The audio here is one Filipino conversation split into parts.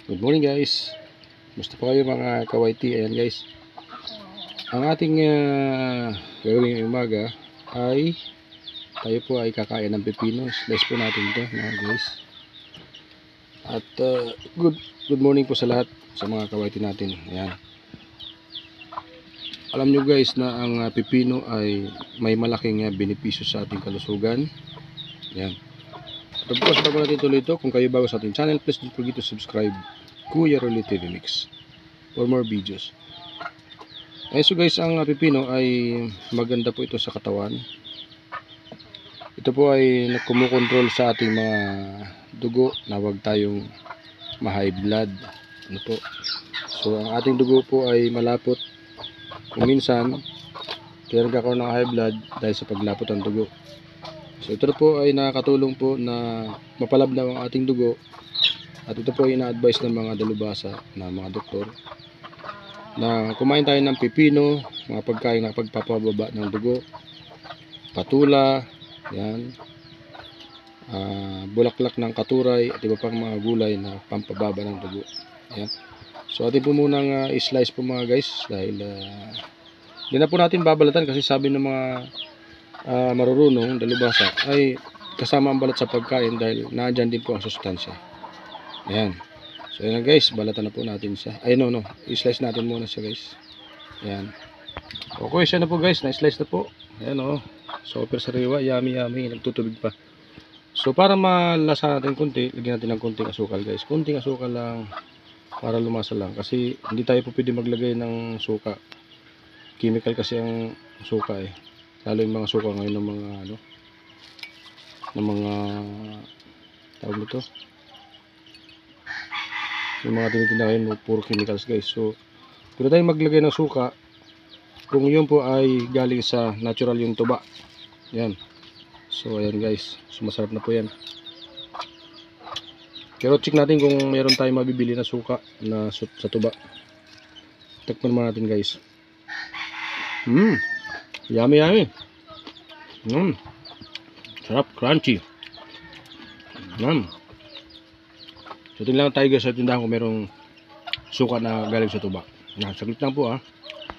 Good morning guys. Gusto po kayo mga kawaiti. Ayan guys. Ang ating gagawin ngayong umaga ay tayo po ay kakain ng pepino. Slice po natin ito mga guys. At good morning po sa lahat sa mga kawaiti natin. Ayan. Alam nyo guys na ang pepino ay may malaking benepisyo sa ating kalusugan. Ayan. At of course, bago natin tuloy ito, kung kayo bago sa ating channel, please don't forget to subscribe Kuya Rolly TV Mix for more videos. So guys, ang pepino ay maganda po ito sa katawan. Ito po ay kumukontrol sa ating mga dugo na huwag tayong ma-high blood. Ano po? So ang ating dugo po ay malapot. Kung minsan, kaya nagkakaroon ng high blood dahil sa paglapot ng dugo. So ito po ay nakakatulong po na mapalabnaw ang ating dugo. At ito po ay ina-advise ng mga dalubhasa na mga doktor na kumain tayo ng pepino, mga pagkain na pagpapababa ng dugo, patula, yan, bulaklak ng katuray at iba pang mga gulay na pampababa ng dugo. Yan. So atin po munang i-slice po mga guys dahil hindi na po natin babalatan kasi sabi ng mga marurunong dalubhasa ay kasama ang balat sa pagkain dahil nandiyan din po ang sustansya. Ayan. So ayan guys, balatan na po natin siya. Ay no, i-slice natin muna siya guys. Ayan. Okay, siya na po guys, na-slice na po. Ayan o. Super sariwa, yummy yummy, nagtutubig pa. So para malasa natin konti, lagyan natin ng konting asukal guys. Konting asukal lang para lumasa lang kasi hindi tayo po pwede maglagay ng suka. Chemical kasi ang suka eh. Lalo yung mga suka ngayon ng mga ano, ng mga tawag nito, yung mga tinitinda ngayon puro chemicals guys. So pwede tayong maglagay ng suka kung yun po ay galing sa natural yung tuba. Yan. So ayan guys, so masarap na po yan. Pero check natin kung meron tayong mabibili na suka na sa tuba. Tikman naman natin guys. Yummy yummy. Sarap, crunchy. So tingnan lang tayo guys sa tindahan kung merong suka na galing sa tuba. Yan, saglit lang po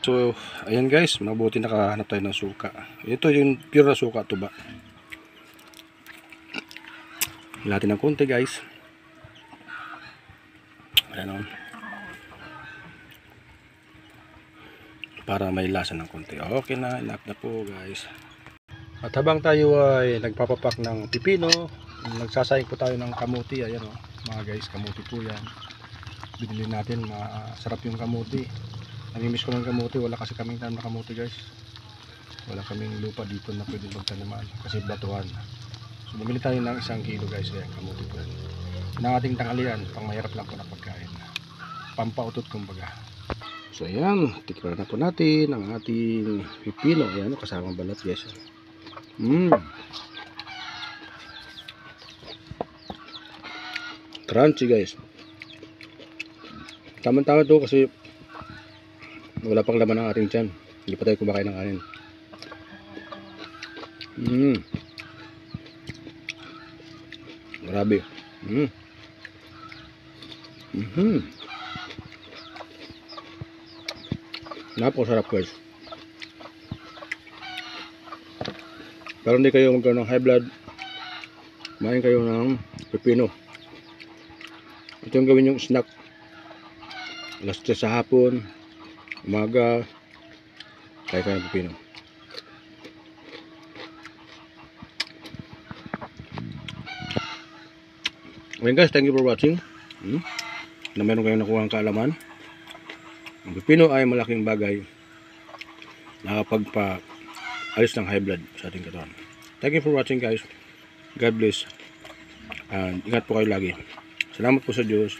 So ayan guys, mabuti nakahanap tayo ng suka. Ito yung pure na suka tuba. Hila natin ng konti guys. Ayan o. Para may lasa ng konti. Okay na, enough na po guys. At habang tayo ay nagpapapak ng pipino, nagsasayang po tayo ng kamuti. Ayan o, mga guys, kamuti po yan. Binili natin, masarap yung kamuti. Namimiss ko ng kamuti, wala kasi kaming tanim na kamuti guys. Wala kaming lupa dito na pwede magtaniman kasi batuhan. So bumili tayo ng 1 kilo guys. Ayan, kamuti po yan. Ang ating tanghalian, pang mahirap lang po na pagkain. Pampautot kumbaga. So ayan, tikman na po natin ang ating pipino. Ayan, kasamang balat guys. Crunchy guys. Tama-tama to kasi wala pang laman ng ating tiyan. Hindi pa tayo kumakain ng kanin. Grabe. Napakasarap guys. Pero hindi kayo magkaroon ng high blood, kumain kayo ng pepino. Ito yung gawin yung snack. Alas 3 sa hapon, umaga, kaya kayo ng pepino. Okay guys, thank you for watching. Na meron kayong nakuha ang kaalaman. Ang pepino ay malaking bagay na kapagpa-alis ng high blood sa ating katawan. Thank you for watching guys. God bless. And ingat po kayo lagi. Salamat po sa Diyos.